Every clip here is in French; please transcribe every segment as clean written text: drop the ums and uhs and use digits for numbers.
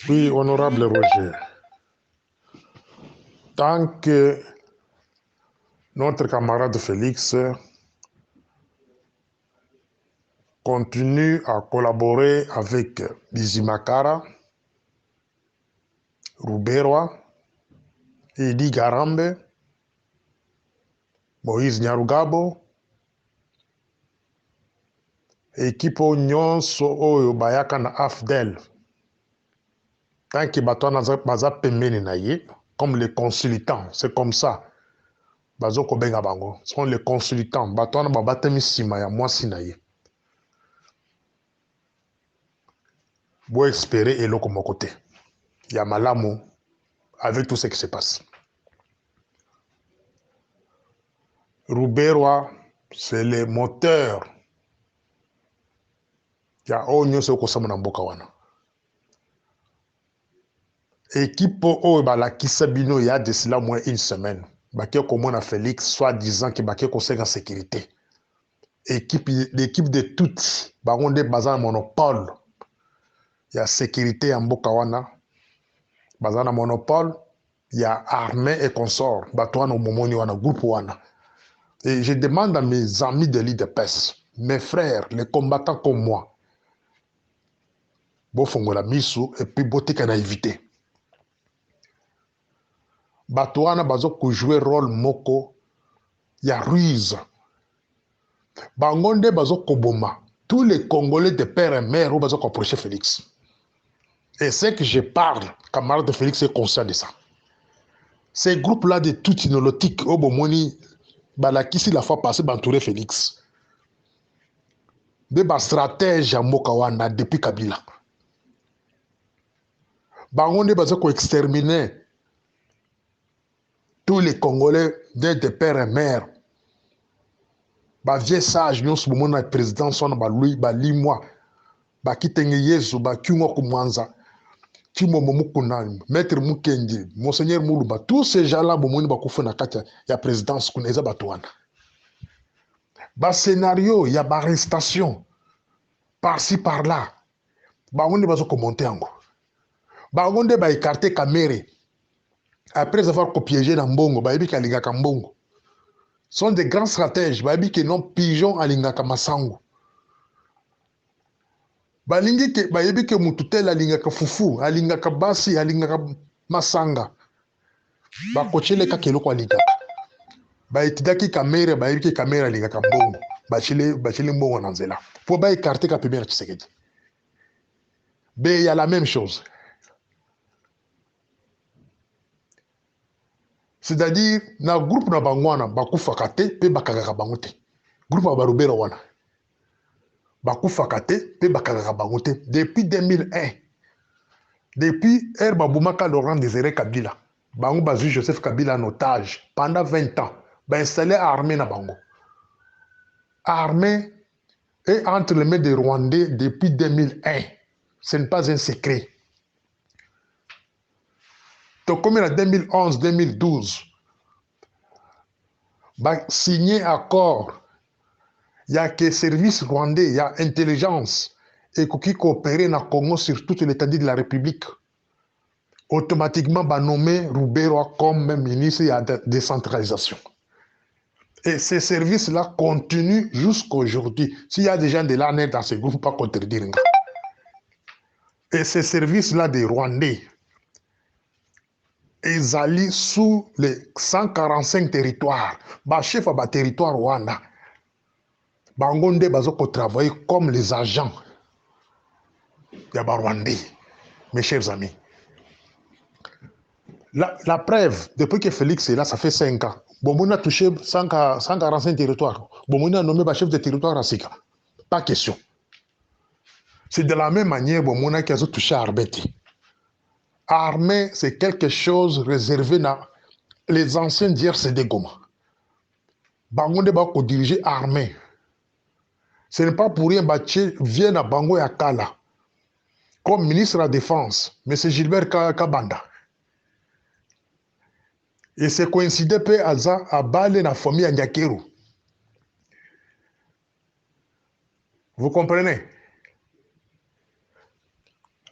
Oui, honorable Roger, tant que notre camarade Félix continue à collaborer avec Bizimakara, Ruberwa, Edi Garambe, Moïse Nyarugabo, équipe nyonso oyo bayaka na AFDEL, tant que bato baza pembeni na ye, comme les consultants, c'est comme ça. Bazo kobenga bango, ce sont les consultants, bato wana babatemi sima ya mwasi na ye. Bo espérer eloko moko te. Ya malamu avec tout ce qui se passe. Ruberwa, c'est le moteur. Ya oyo nyonso okosama na mboka wana. Équipe oyo balakisa bino ya de cela moins une semaine. Baké komona Félix, soi-disant que baké conseil en sécurité. L'équipe de toutes, bangonde bazana monopole. Ya sécurité en mboka wana. Bazana monopole. Ya armée et consort. Batouana au momoni wana, groupe wana. Et je demande à mes amis de l'IDPS, mes frères, les combattants comme moi, bofongola misu et puis botika na éviter. Batouana bazo jouer rôle moko ya ruse. Bangonde bazo koboma. Tous les Congolais de père et mère ou bazo approcher Félix. Et c'est que je parle, camarade de Félix est conscient de ça. Ces groupes-là de tout inolotique, au bomoni, balakisi la fois passée, bantouré Félix. Des stratèges à Mokawana depuis Kabila. Bangonde bazo ko exterminer tous les Congolais de père et mère. Ba vieux sage nous ce moment président son ba lui ba limwa ba kitenge yesu ba kyungo kumwanza timo momukuna maître Mukendi monseigneur Muluba tous ces gens-là bomoni ba kufuna kati ya présidence kuneza batwana. Ba scénario ya ba arrestation par-ci par-là. Bangonde bazo commenter ango. Bangonde ba écarter Kamere. Après avoir copiégé dans Mbongo, Baïbi Kalingaka Mbongo. Sont des grands stratèges. Baïbi qui non pigeon Alingaka Masango. Balingi ke Baïbi ke Mututel Alingaka Fufu, Alingaka Basi, Alingaka Masanga. Bakochele Kakelo kwa Alingaka. Baïtidaki Kamere, Baïbi ke Kamere Alingaka Mbongo. Bachile Mbongo Nanzela. Pour Baï écarter Kapimera Tshisekedi. Mais il y a la même chose. C'est-à-dire, na groupe na bangwana bakufaka te pe bakagaka bango te. Groupe na barubera wana. Bakufaka te pe bakagaka bango te. Depuis 2001. Depuis Babumaka Laurent Désiré Kabila. Bango bazu Joseph Kabila en otage. Pendant 20 ans. Ba installé armée na bango. Armée est entre les mains des Rwandais depuis 2001. Ce n'est pas un secret. Donc, comme en 2011-2012, signé accord, il n'y a que service rwandais, il y a intelligence, et qui coopérer dans le Congo sur toute l'étendue de la République. Automatiquement, nommé Ruberwa comme ministre de la décentralisation. Et ces services-là continuent jusqu'à aujourd'hui. S'il y a des gens de l'ANR dans ce groupe, pas contredire. Et ces services-là des Rwandais, ils allient sous les 145 territoires. Bah, chef de territoire Rwanda. Bangonde bazoko travailler comme les agents de Rwandais, mes chers amis. La preuve, depuis que Félix est là, ça fait 5 ans. Bon, on a touché 145 territoires. Bon, on a nommé le chef de territoire à Sika. Pas question. C'est de la même manière que on a touché à Arbeti. Armée, c'est quelque chose réservé à les anciens d'IRCD Goma. Bangonde va diriger armée. Ce n'est pas pour rien que vient à Bango et à Kala comme ministre de la Défense, M. Gilbert Kabanda. Et c'est coïncidé peu à Bale la famille à Nyakero. Vous comprenez?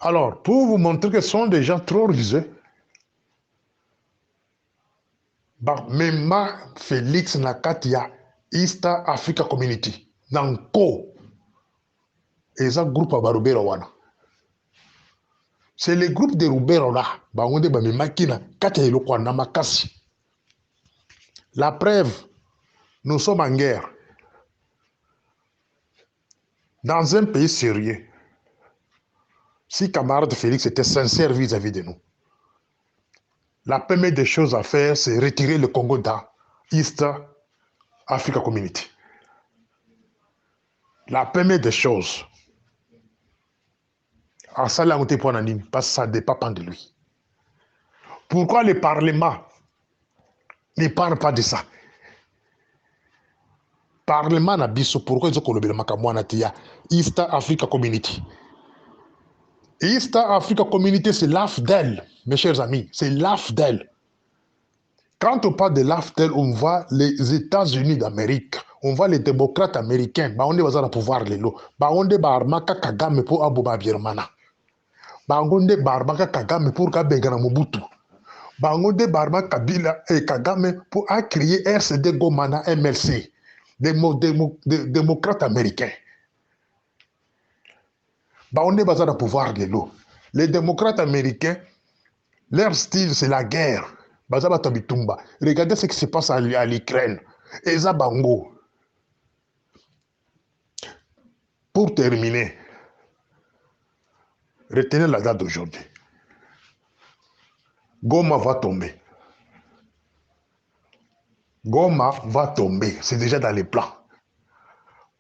Alors, pour vous montrer que ce sont des gens trop religieux, même Félix Nakatia, East Africa Community, Nanko, et ça groupe à Barubero Wana. C'est le groupe de Rubero là, Bangonde Bamimakina, Katia Ilokwana Makasi. La preuve, nous sommes en guerre. Dans un pays sérieux, si camarade Félix était sincère vis-à-vis de nous, la première des choses à faire, c'est retirer le Congo dans East Africa Community. La première des choses. En ça, là, on était pour parce que ça ne dépend pas de lui. Pourquoi le Parlement ne parle pas de ça? Parlement n'a pas pourquoi ils ont le Makamwana East Africa Community. East Africa Community, c'est l'AFDEL, mes chers amis, c'est l'AFDEL. Quand on parle de l'AFDEL, on voit les États-Unis d'Amérique, on voit les démocrates américains, on est au pouvoir, on est Barmaka Kagame pour Abouba Birmana, on est Barmaka Kagame pour Kabengana Mobutu, on est Barmaka Kabila et Kagame pour créer RCD Gomana MLC, démocrates américains. On est basé au pouvoir, les démocrates américains, leur style, c'est la guerre. Regardez ce qui se passe à l'Ukraine. Eza Bango. Pour terminer, retenez la date d'aujourd'hui. Goma va tomber. Goma va tomber. C'est déjà dans les plans.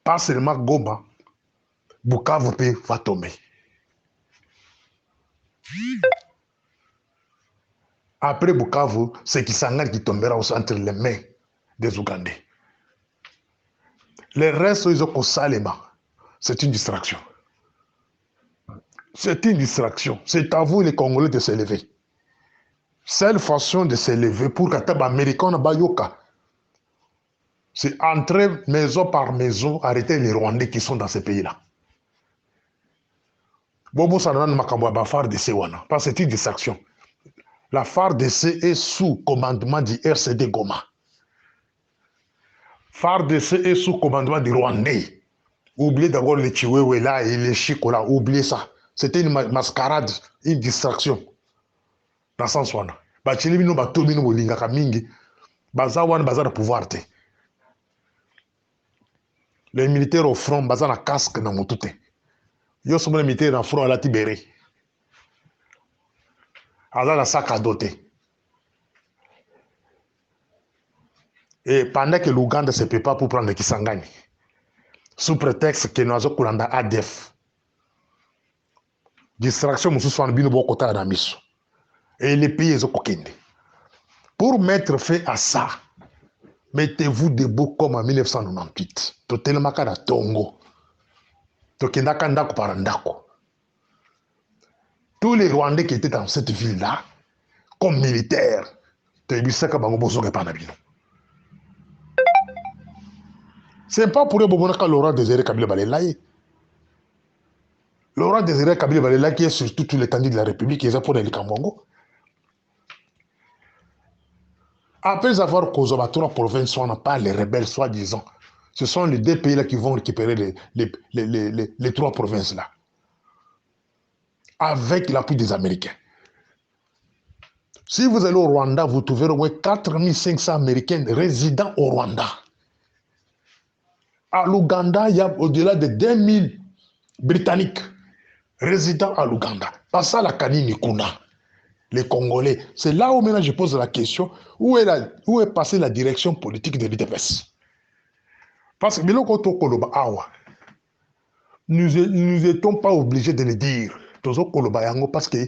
Pas seulement Goma, Bukavu va tomber. Après Bukavu, c'est Kisangani qui tombera entre les mains des Ougandais. Le reste, ils ont Salema. C'est une distraction. C'est une distraction. C'est à vous, les Congolais, de s'élever. Seule façon de s'élever pour que les Américains ne bayoka, c'est entrer maison par maison, arrêter les Rwandais qui sont dans ces pays-là. Bobo Sanan Makabwa FARDC wana, parce que c'est une distraction. La FARDC est sous commandement du RCD Goma. FARDC est sous commandement du Rwandais. Oubliez d'abord les Chiwewe là et les Chiko là, oubliez ça. C'était une mascarade, une distraction. Dans ce sens wana. Bachili bino bato bino bolingaka mingi, baza wana baza na pouvoir te. Les militaires au front, baza na casque na motute. Yo somo les militaires na front à la Tibéré. Aza na sac à dos te. Et pendant que l'Ouganda se prépare pour prendre Kisangani, sous prétexte que nous avons Kulanda ADF, distraction mosusu wana bino bokota na miso. Et les pays ont kokende. Pour mettre fin à ça, mettez-vous debout comme en 1998. Totelemaka na Tongo. Tokendaka ndako par ndako. Tous les Rwandais qui étaient dans cette ville-là, comme militaires, toyebisaka bango bozoka pa na bino. C'est pas pour eux que Laurent Désiré Kabila Balelaye. Laurent Désiré Kabila Balelaye qui est sur toute l'étendue de la République, qui est pour les Kambongo. Après avoir causé la trois provinces, on n'a pas les rebelles, soi-disant. Ce sont les deux pays-là qui vont récupérer les trois provinces-là. Avec l'appui des Américains. Si vous allez au Rwanda, vous trouverez au moins 4500 Américains résidant au Rwanda. À l'Ouganda, il y a au-delà de 2000 Britanniques résidant à l'Ouganda. Pas ça la Kanini Kuna. Les Congolais. C'est là où maintenant je pose la question, où est passée la direction politique de l'UDPS? Parce que nous n'étions pas obligés de le dire. Parce que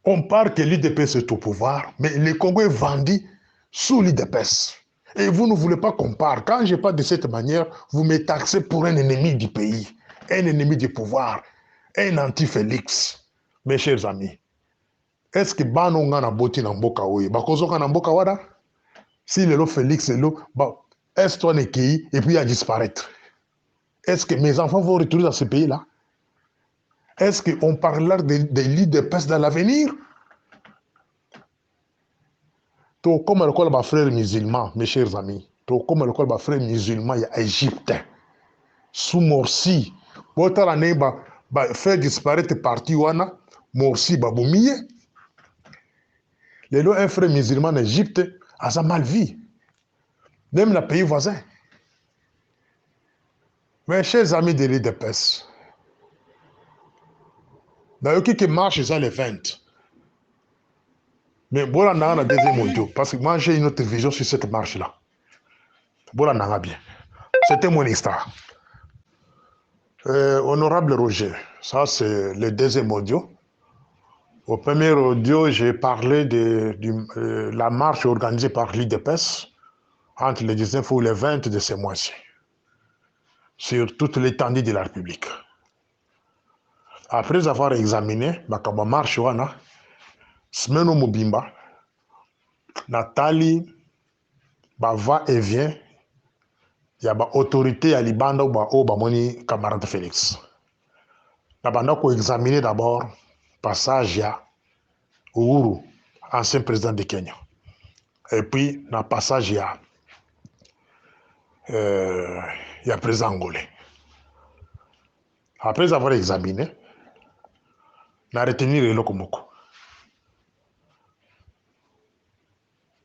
on parle que l'UDPS est au pouvoir, mais le Congo est vendu sous l'UDPS. Et vous ne voulez pas qu'on parle. Quand je parle de cette manière, vous me taxez pour un ennemi du pays, un ennemi du pouvoir, un anti-Félix. Mes chers amis, est-ce que Banonga na boti na mboka oye? Bakozoka na mboka wada? Si le Félix est là, est-ce toi ne et puis il a disparaître? Est-ce que mes enfants vont retourner dans ce pays-là? Est-ce qu'on parlera des lits de peste dans l'avenir? Tout comme le col frère musulman, mes chers amis. Tout comme le col frère musulman, il y a Égypte. Sous Morsi. Votre année, faire disparaître parti wana, Morsi, baboumiye. Les lois, un frère musulman en Égypte, a sa mal vie. Même le pays voisin. Mes chers amis de l'île de Pes, d'ailleurs, qui marche, ça les 20. Mais voilà, on a un deuxième audio. Parce que moi, j'ai une autre vision sur cette marche-là. Voilà, on a bien. C'était mon histoire. Honorable Roger, ça c'est le deuxième audio. Au premier audio, j'ai parlé de la marche organisée par l'IDPS entre le 19 ou le 20 de ce mois-ci, sur toute l'étendue de la République. Après avoir examiné la marche, semaine Mobimba, Nathalie, va et vient, il y a une autorité à Libanda ou Bamoni camarade Félix. Nous avons examiné d'abord passage à Uhuru, ancien président de Kenya. Et puis, dans le passage, il y a président angolais. Après avoir examiné, on a retenu le Lokomoko.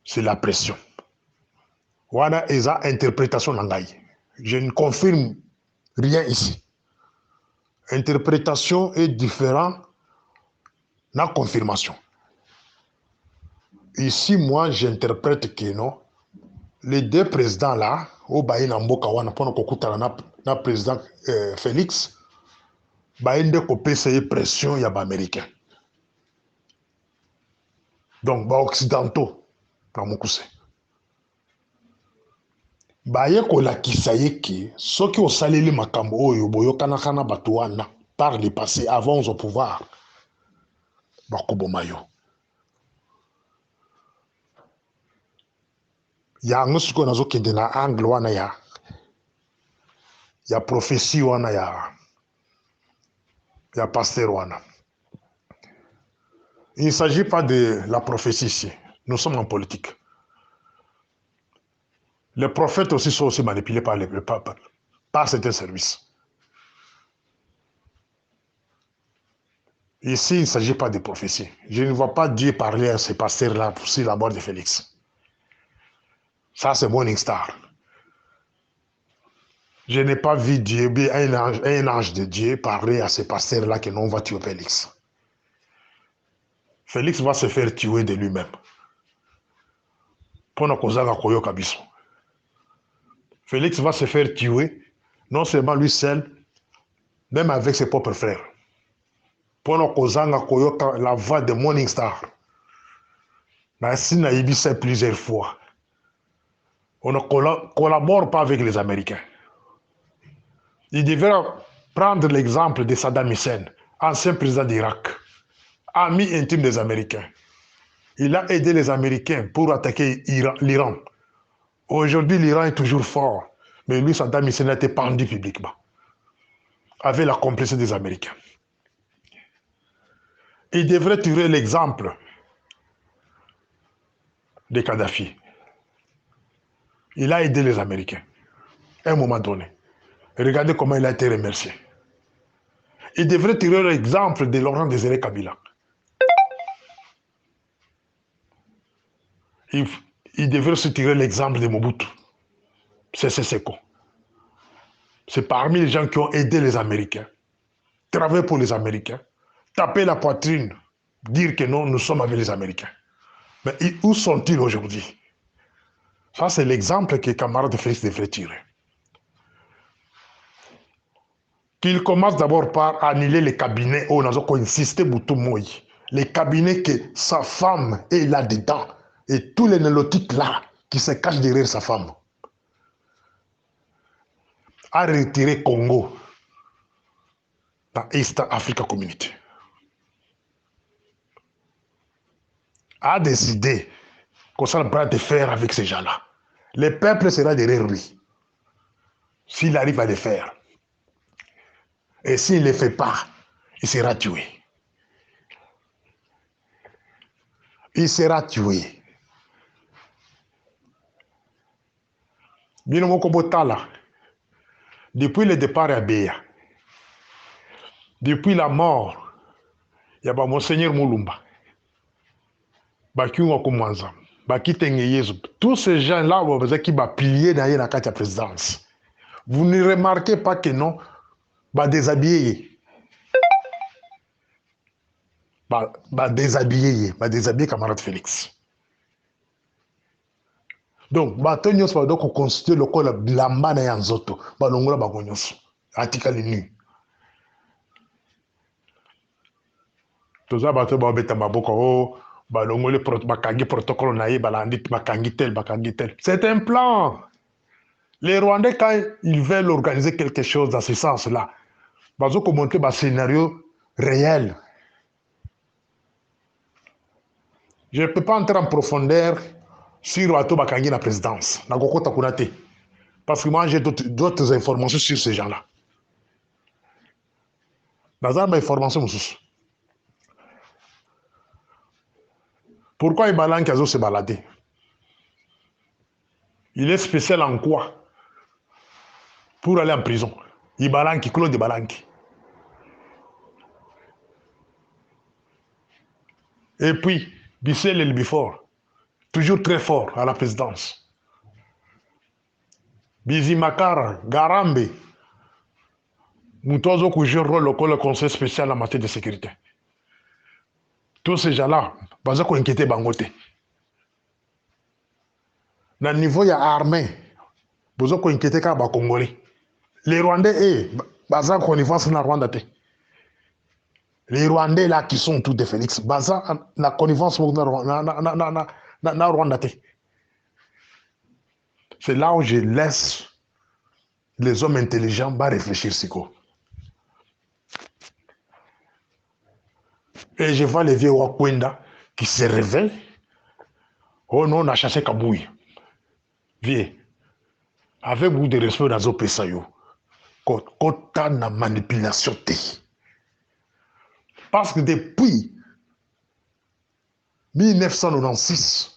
C'est la pression. Voilà, et ça, interprétation langaï. Je ne confirme rien ici. Interprétation est différente de la confirmation. Ici, moi, j'interprète que non. Les deux présidents là, au Baï Namboka, pendant qu'on président Félix, Baï de essayer pression, il y a des Américains. Donc, les Occidentaux, dans mon coup, baye kolakisa ye ke soki osaleli makambo oyo boyokanaka bato wana par le passé avant au pouvoir bakoboma yo yango sikoyo nazokende na angle wana ya prophétie wana ya pasteur wana. Il ne s'agit pas de la prophétie ici. Nous sommes en politique. Les prophètes aussi sont aussi manipulés par certains services. Ici, il ne s'agit pas de prophétie. Je ne vois pas Dieu parler à ces pasteurs-là sur la mort de Félix. Ça, c'est Morning Star. Je n'ai pas vu Dieu, un ange de Dieu parler à ces pasteurs-là que l'on va tuer Félix. Félix va se faire tuer de lui-même. Félix va se faire tuer, non seulement lui seul, même avec ses propres frères. Pendant que la voix de Morning Star, on a dit ça plusieurs fois. On ne collabore pas avec les Américains. Il devrait prendre l'exemple de Saddam Hussein, ancien président d'Irak, ami intime des Américains. Il a aidé les Américains pour attaquer l'Iran. Aujourd'hui, l'Iran est toujours fort, mais lui, Saddam Hussein a été pendu publiquement, avec la complicité des Américains. Il devrait tirer l'exemple de Kadhafi. Il a aidé les Américains, à un moment donné. Regardez comment il a été remercié. Il devrait tirer l'exemple de Laurent Désiré Kabila. Il devrait aussi tirer l'exemple de Mobutu. C'est Seko. C'est parmi les gens qui ont aidé les Américains, travaillé pour les Américains, taper la poitrine, dire que non, nous sommes avec les Américains. Mais où sont-ils aujourd'hui? Ça, c'est l'exemple que camarade Félix devrait tirer. Qu'il commence d'abord par annuler les cabinets où on a insisté Boutou-Moui. Les cabinets que sa femme est là-dedans. Et tous les nélotiques là qui se cachent derrière sa femme. A retiré Congo dans East Africa Community. A décidé qu'on s'en bras de fer avec ces gens-là. Le peuple sera derrière lui. S'il arrive à le faire. Et s'il ne le fait pas, il sera tué. Il sera tué. Bino moko botala. Depuis le départ à Béa, depuis la mort, il y a Monseigneur Moulumba, Bakiunga Kumwanza, Bakitenge Yezu. Tous ces gens-là, qui va plier dans la présidence. Vous ne remarquez pas que non, déshabiller. Déshabiller camarade Félix. Donc, bato nyonso ba ko constituer lokola bilamba na ya nzoto, ba longola ba nyonso. Atikali nu. Toza bato ba beta maboko o ba longole bakangi protocole na ye balandi bakangi tel. C'est un plan. Les Rwandais, quand ils veulent organiser quelque chose dans ce sens-là, bazo ko montrer ba scénario réel. Je ne peux pas entrer en profondeur sur Wato Bakangi la présidence. Parce que moi, j'ai d'autres informations sur ces gens-là. Dans une information, pourquoi Ibalan Kazo se balader? Il est spécial en quoi? Pour aller en prison. Ibalanki, Claude Ibalanki. Et puis, Bissel El Bifor, toujours très fort à la présidence. Bizi Makara, Garambe, Moutozo qui joue rôle au conseil spécial en matière de sécurité. Tous ces gens-là, ils ont inquiété Bangote. Dans le niveau, il y a armée. Ils ont inquiété les Congolais. Les Rwandais, ils ont connivence dans le Rwanda. Les Rwandais là qui sont tous des Félix, ils ont la connivence dans le Rwanda. C'est là où je laisse les hommes intelligents réfléchir. Et je vois les vieux Wakwenda qui se réveillent. Oh non, on a chassé Kabouy. Vieux, avec beaucoup de respect dans Zopé Sayo, quand on a la manipulation. Parce que depuis 1996,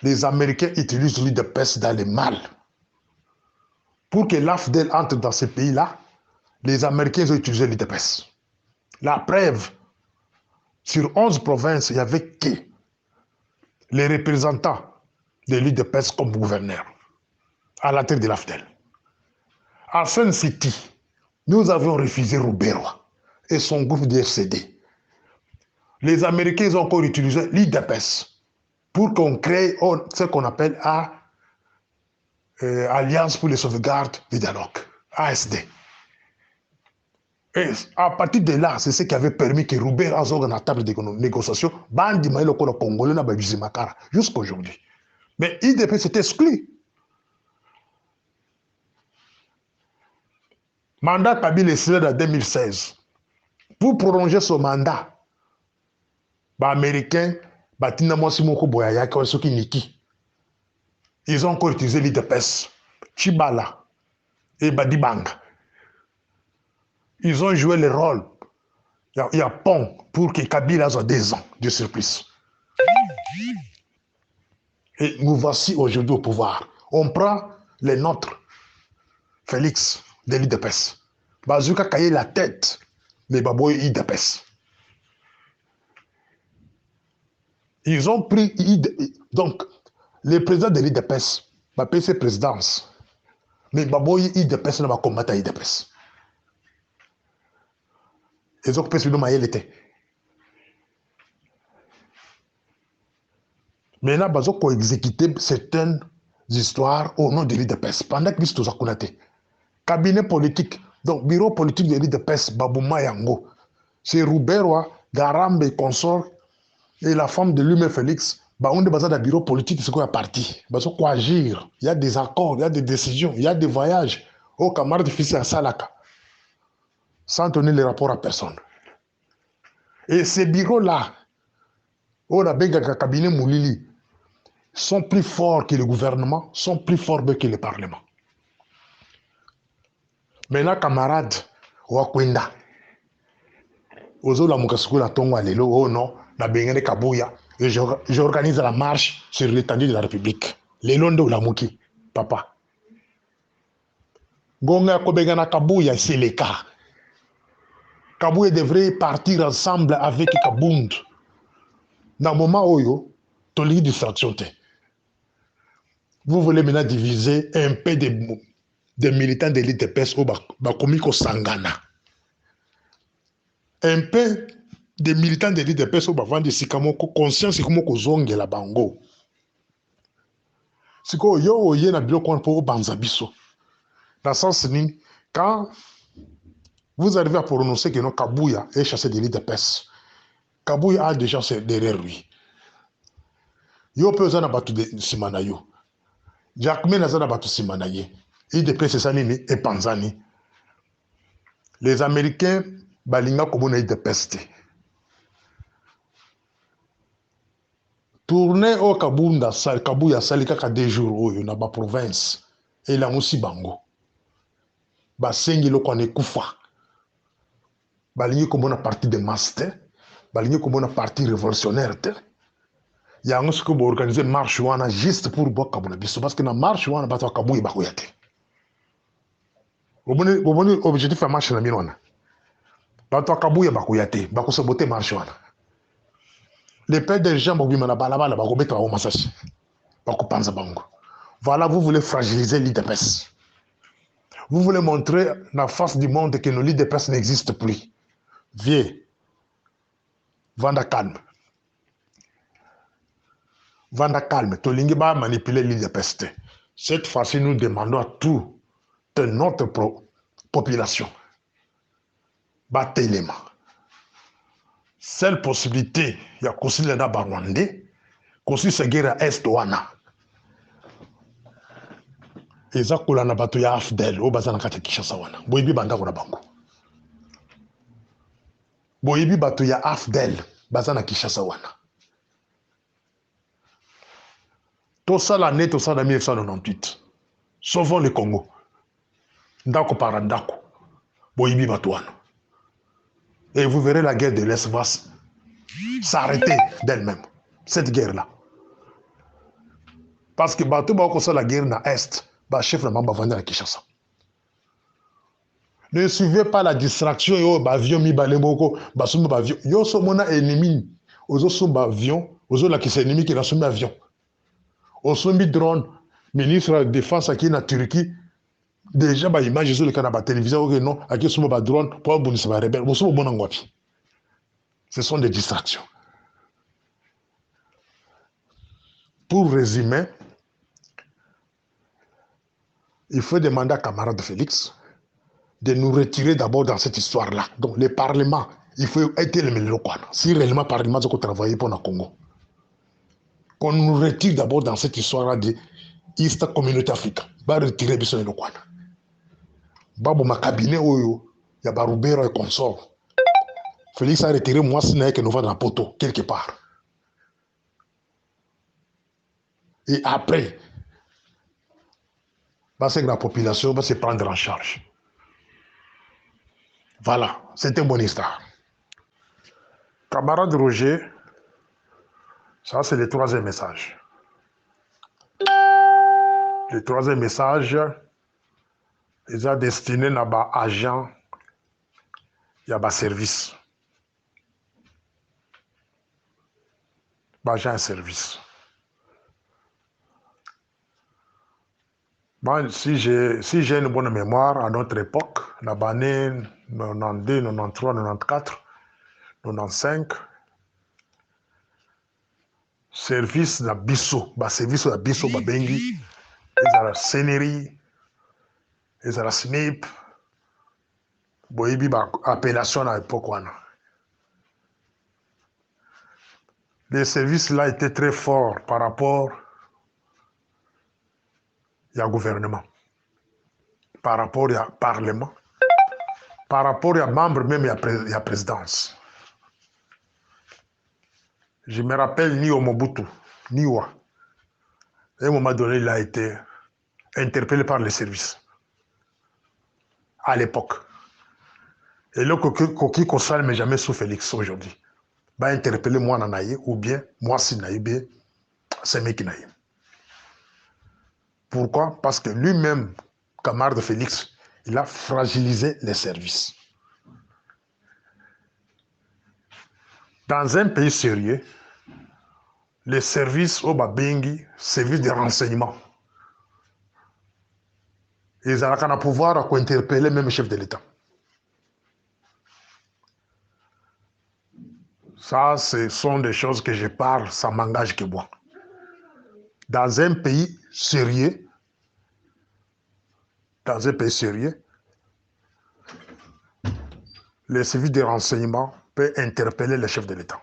les Américains utilisent l'UDPS dans le mal. Pour que l'AFDEL entre dans ce pays-là, les Américains ont utilisé l'UDPS. La preuve, sur 11 provinces, il n'y avait que les représentants de l'UDPS comme gouverneurs à la tête de l'AFDEL. À Sun City, nous avions refusé Rouberois et son groupe de FCD. Les Américains ont encore utilisé l'UDPS pour qu'on crée ce qu'on appelle Alliance pour les sauvegardes du dialogue, ASD. Et à partir de là, c'est ce qui avait permis que Roubaix a à la table de négociation, bandi maïlo kono congolais na babizi makara jusqu'à aujourd'hui. Mais IDP s'est exclu. Mandat Kabila est en 2016. Pour prolonger son mandat, les Américains, ils ont encore utilisé l'IDPS, Chibala et Badibanga. Ils ont joué le rôle. Il y a pont pour que Kabila ait 2 ans de surplus. Et nous voici aujourd'hui au pouvoir. On prend les nôtres, Félix, de l'IDPS. Bazouka Kaye la tête, les baboy IDPS. Ils ont pris donc le président de l'IDPS va payer ses présidences. Mais baboy IDPS n'a pas combattu l'IDPS. Ils ont pris le maïlité. Maintenant, ils ont exécuté certaines histoires au nom de l'IDPS. Pendant que nous avons cabinet politique, donc bureau politique de l'IDPS, Babouma Yango, c'est Rouberois, Garambe et consort, et la femme de lui-même Félix, on est basé dans le bureau politique, c'est quoi la partie? Il faut agir. Il y a des accords, il y a des décisions, il y a des voyages. Au camarade fils à Salaka, sans donner les rapports à personne. Et ces bureaux-là, on a bien un cabinet Moulili, sont plus forts que le gouvernement, sont plus forts que le Parlement. Maintenant, camarade Wakwenda, Ozo la mukasuku la tongo alelo, oh non, na bengene Kabuya, et j'organise la marche sur l'étendue de la République. Lelo ndo la muki, papa. Gonga kobengana Kabuya, c'est le cas. Kabuya devrait partir ensemble avec Kabund. Dans le moment où tu lis distraction. Vous voulez maintenant diviser un peu des militants de l'IDPS au Bakomiko Sangana. Un peu des militants de l'IDPS au Bavandi Sikamoko conscience Sikamoko Zonge la Bango. Siko yo oye na biloko pour Banzabiso. Dans le sens quand vous arrivez à prononcer que non Kabuya est chassé de l'IDPS, Kabuya a déjà derrière lui. Yo peut na batu de simana yo. Jacques Nazana batu simana ye. IDPS c'est nini et Panzani. Les Américains balinga komona IDPS te. Tourner au Kabunda sal Kabuya sali kaka 2 jours oyo na ba province et la musi bango. Ba sengi lo kone kufa. Balingi komona parti de masse te. Balingi komona parti révolutionnaire te. Ya ngosi ko organiser marche wana juste pour boka bona biso parce que na marche wana bato Kabuya bakoyate. Oboni objectif ya marche na minona. Bato Kabuya bakoyate, bakosaboter marche wana. Les pères des gens bobimana balabala bakobeta ba masasi. Bakopanza bango. Voilà, vous voulez fragiliser l'IDPS. Vous voulez montrer la face du monde que nos l'IDPS n'existe plus. Viens. Vanda calme. Vanda calme. Tolingi ba manipuler l'IDPS. Cette fois-ci, nous demandons à toute notre population. Batelema. Seule possibilité, il y a aussi le Rwandais, aussi se guerre à Est wana. Eza kula na bato ya AFDEL, o bazana kata Kinshasa wana. Boyibi banda kona bango. Boyibi bato ya AFDEL, bazana Kinshasa wana. Tout ça l'année, tout ça en 1998. Sauvons le Congo. Ndako par ndako. Boyibi bato wana. Et vous verrez la guerre de l'Est va s'arrêter d'elle-même. Cette guerre-là. Parce que bato ba ko la guerre na Est, ba chef na mamba vendre à Kinshasa. Ne suivez pas la distraction yo ba avion mi balemoko, ba sumba ba avion. Yo so mona ennemi. Ozo sumba avion, ozo la kisa ennemi qui la sumba avion. Osumbi drone, ministre de la défense qui na Turquie. Déjà ba image sur le canal ba télévision que non, aki sumba ba drone pour bonisa ba rebelle. Bo sumba bona ngwapi. Ce sont des distractions. Pour résumer, il faut demander à camarade Félix de nous retirer d'abord dans cette histoire-là. Donc, le Parlement, il faut être le meilleur. Si réellement le Parlement doit travailler pour le Congo, qu'on nous retire d'abord dans cette histoire-là de East Community Africa. Va retirer le Kwan. Babu ma cabinet, il y a Barubero et consort. Félix a retiré moi, si n'est que nous va dans la poteau, quelque part. Et après, la population va se prendre en charge. Voilà, c'est une bonne histoire. Camarade Roger, ça c'est le 3e message. Le 3e message, ils ont destiné à des agents et à des services. Agents et services. Bon, si j'ai une bonne mémoire, à notre époque, la année 92, 93, 94, 95, service de biso, service de biso, bengi, ils ont la scénerie, ils ont la SNIP, boyibi appellation à l'époque. Les services là étaient très forts par rapport au gouvernement, par rapport au parlement, par rapport aux membres même à la présidence. Je me rappelle ni au Mobutu, ni Wa. À un moment donné, il a été interpellé par les services. À l'époque. Et le coquille console, mais jamais sous Félix aujourd'hui. Va interpeller moi Nanaï, ou bien moi si Naïbé, c'est mec qui Naïb. Pourquoi? Parce que lui-même, camarade de Félix, il a fragilisé les services. Dans un pays sérieux, les services au Babengi, services de renseignement, ils ont le pouvoir à interpeller même le chef de l'État. Ça, ce sont des choses que je parle, ça m'engage que moi. Dans un pays sérieux, les services de renseignement peuvent interpeller le chef de l'État.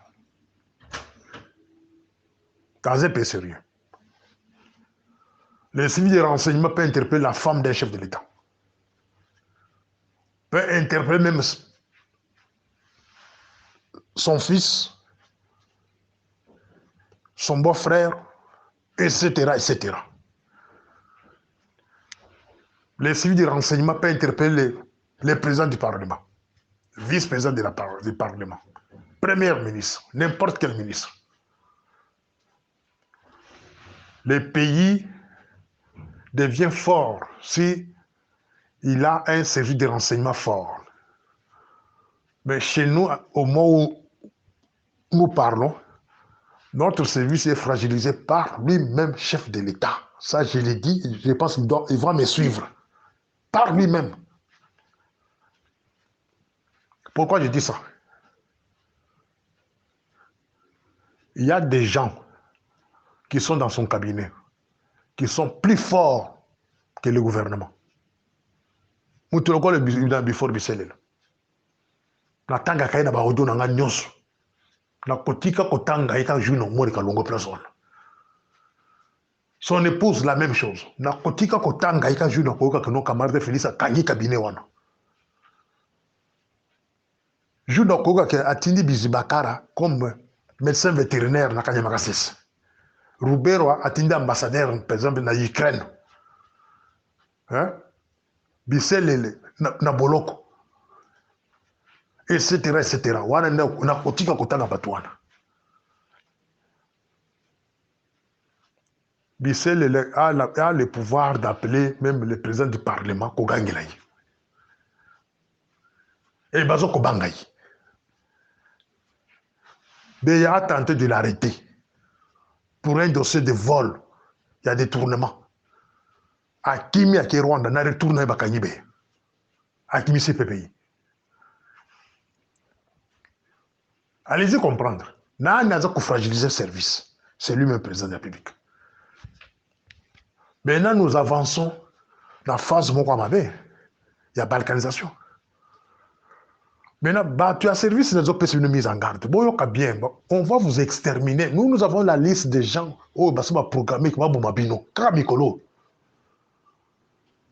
Dans un pays sérieux. Les services de renseignement peuvent interpeller la femme d'un chef de l'État. Peuvent interpeller même son fils, son beau-frère, etc., etc. Les services de renseignement peuvent interpeller les présidents du Parlement, vice-président du Parlement, premier ministre, n'importe quel ministre. Le pays devient fort si il a un service de renseignement fort. Mais chez nous, au moment où nous parlons, notre service est fragilisé par lui-même, chef de l'État. Ça, je l'ai dit, je pense qu'il va me suivre. Par lui-même. Pourquoi je dis ça? Il y a des gens qui sont dans son cabinet, qui sont plus forts que le gouvernement. Mutuloko le before biselele. Na tanga kaina ba odo na nyonso. Na kotika kotanga eka juno mori kalongo place. Son épouse la même chose. Na kotika kotanga eka juno koka que nos camarades Félix kangi cabinet wana. Juno koka que atindi bizibakara comme médecin vétérinaire na kanyamakasis. Rubero atindi ambassadeur par exemple na Ukraine. Hein? Biselele na boloko. Etc. etc. Wana na kotika kotanga batuana. Bissel a le pouvoir d'appeler même le président du Parlement Kogangelaï. Et Bazo Kobangaï. Mais il a tenté de l'arrêter. Pour un dossier de vol, il y a des tournements. Akimi à Rwanda n'a retourné à Bakanyibe. Akimi c'est PPI. Allez-y comprendre. N'a pas fragiliser le service. C'est lui-même président de la République. Maintenant, nous avançons dans la phase Mokwamabe. Il y a balkanisation. Maintenant, tu as service des autres une mise en garde. Bien, on va vous exterminer. Nous avons la liste des gens. Oh, bah, ça va programmer comme Boumabino. Kramikolo.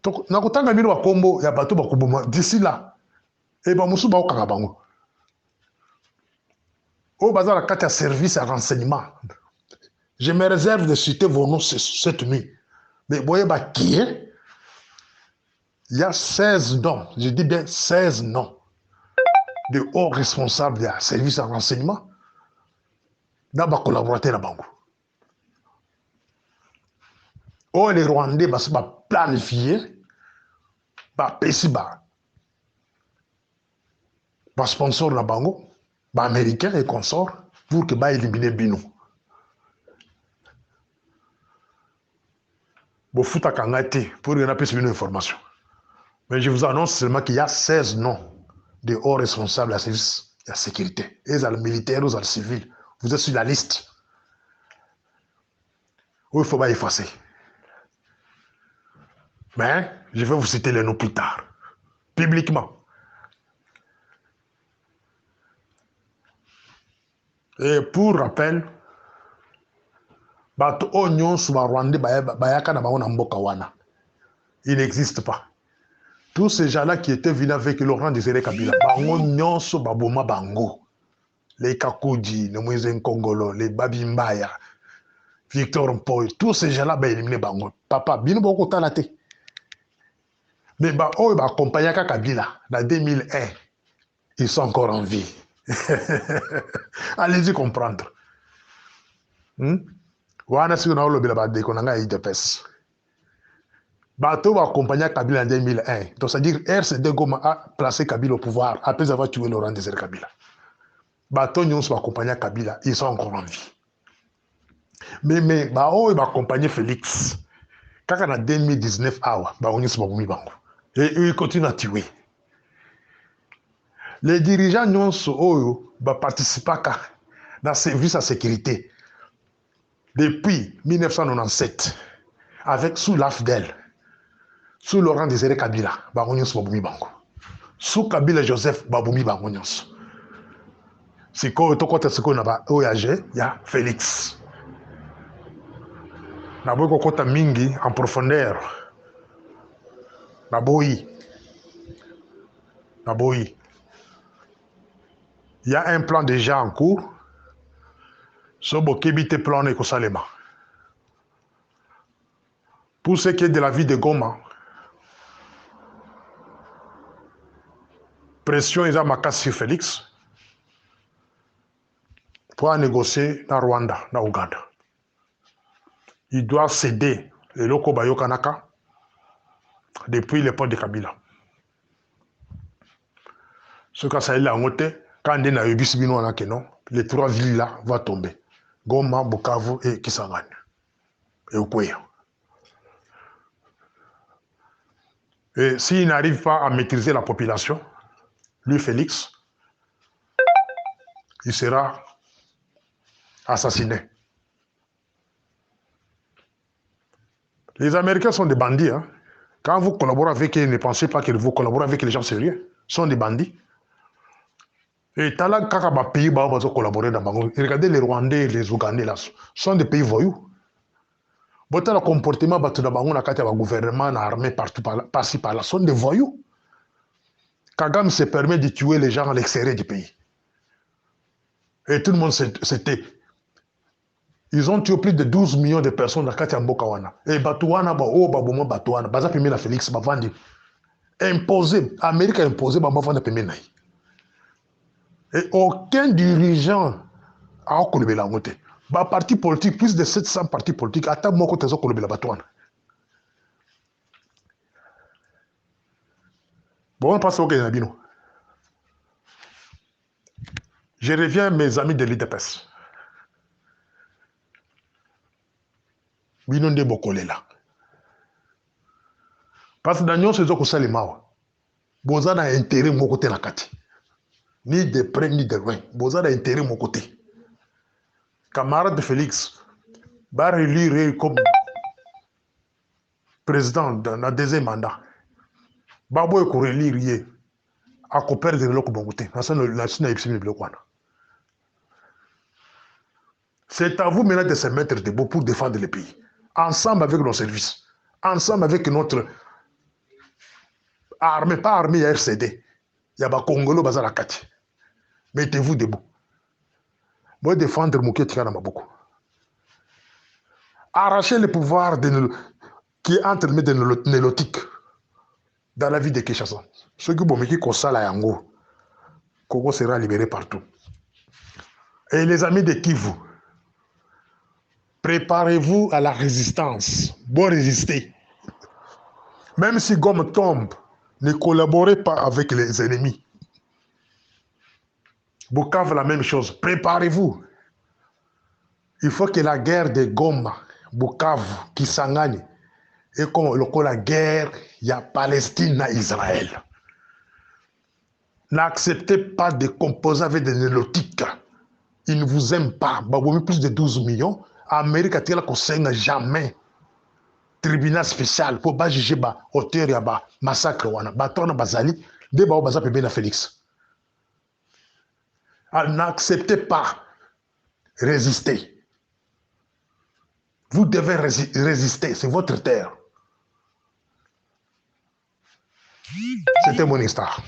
Donc, nakotanga mino wa kombo ya bato bakubuma. D'ici là, et bah, musu ba okakabango. Oh, bah, la carte à service à renseignement. Je me réserve de citer vos noms cette nuit. Mais, vous voyez, bah, qui est? Il y a 16 noms. Je dis bien 16 noms de hauts responsables de service à renseignement dans ma collaborateur à Bango. Oh, les Rwandais, bah, ça planifier, bah, Pesiba, bah, sponsor la Bango, bah, américain et consort, pour que bah, éliminer Bino. Bon, fouta kangati, pour que vous une information. Mais je vous annonce seulement qu'il y a 16 noms de hauts responsables à service de la sécurité. Et les militaires, les civils. Vous êtes sur la liste. Où il faut pas effacer. Mais je vais vous citer les noms plus tard. Publiquement. Et pour rappel, il n'existe pas. Tous ces gens-là qui étaient venus avec Laurent Désiré Kabila, les Kakoudji, les Moïse Nkongolo, les Babimbaya, Victor Mpoy, tous ces gens-là, bah, éliminés Bango. Papa, bien beaucoup de temps. Mais bah, oh, bah, accompagné Kabila, en 2001. ils sont encore en vie. Allez-y comprendre. Wana si on a le bas de konanga IDPS. Bateau va accompagner Kabila en 2001. Donc c'est-à-dire RCD Goma a placé Kabila au pouvoir après avoir tué Laurent Désiré Kabila. Bateau Nyons va accompagner Kabila, ils sont encore en vie. Mais Bao va accompagner Félix. Quand en 2019 on y est bango. Et ils continuent à tuer. Les dirigeants Nyons va participer dans le service à sécurité depuis 1997 avec sous l'AFDEL. Sous Laurent Désiré Kabila, Bagonyos Baboumi Bango. Sous Kabila Joseph Baboumi Bagonyos. Si ko to kota siko na ba OAG, ya Félix. Na boy kota mingi en profondeur. Na boy. Il y a un plan déjà en cours. So bokebite plan ne kosalema. Pour ce qui est de la vie de Goma, pression est à ma casse sur Félix pour négocier dans Rwanda, dans Ouganda. Il doit céder le Loko Bayo Kanaka depuis l'époque de Kabila. Ce que ça est là, quand on est dans Yubisibino, les trois villes là vont tomber. Goma, Bukavu et Kisangani. Et Okoya. Et s'il n'arrive pas à maîtriser la population, lui, Félix, il sera assassiné. Les Américains sont des bandits. Hein. Quand vous collaborez avec eux, ne pensez pas que vous collaborez avec les gens sérieux. Ils sont des bandits. Et Tala Kakaba pays va collaborer dans Bango. Regardez les Rwandais et les Ougandais là. Sont des pays voyous. But le comportement de Bango, le gouvernement, l'armée, partout par-ci par-là, sont des voyous. Kagame se permet de tuer les gens à l'extérieur du pays. Et tout le monde s'était. Ils ont tué plus de 12 millions de personnes dans Katia Mbokawana. Et Batouana, Baboumo Batouana, Baza Pimena Félix, Bavandi. Imposé, Amérique a imposé, Bavanda Pimena. Et aucun dirigeant a okolobé la montée. Bah, parti politique, plus de 700 partis politiques, à table moko tezo kolobé la Batouana. Bon, on passe au Guénabino. Je reviens, mes amis de l'IDPS. Binonde Bokolela. Parce que dans nous, c'est ce que ça les mawa. Boza a intérêt mon côté la kati. Ni de près ni de loin. Boza a intérêt mon côté. Camarade de Félix, va relire comme président dans le deuxième mandat. Babo est relire à coopérer de l'autre bon côté. C'est à vous maintenant de se mettre debout pour défendre le pays. Ensemble avec nos services. Ensemble avec notre armée, pas armée RCD. Il y a des Congolais qui sont Kati. Mettez-vous debout. Moi, défendre Mouké Tika Namaboko. Arracher le pouvoir qui est entre les de nélotiques dans la vie de Kinshasa. Ceux qui vont mettre ça là, Yango, Congo sera libéré partout. Et les amis de Kivu, préparez-vous à la résistance. Bon résister. Même si Gomme tombe, ne collaborez pas avec les ennemis. Bukavu, la même chose. Préparez-vous. Il faut que la guerre de Goma, Bukavu, Kisangani, et comme la guerre, il y a Palestine et Israël. N'acceptez pas de composer avec des nélotiques. Ils ne vous aiment pas. Plus de 12 millions. Amérique a jamais tribunal spécial pour pas juger auteur de massacre. Bazali, de Baza Félix. N'acceptez pas. Résister. Vous devez résister. C'est votre terre. C'était mon histoire.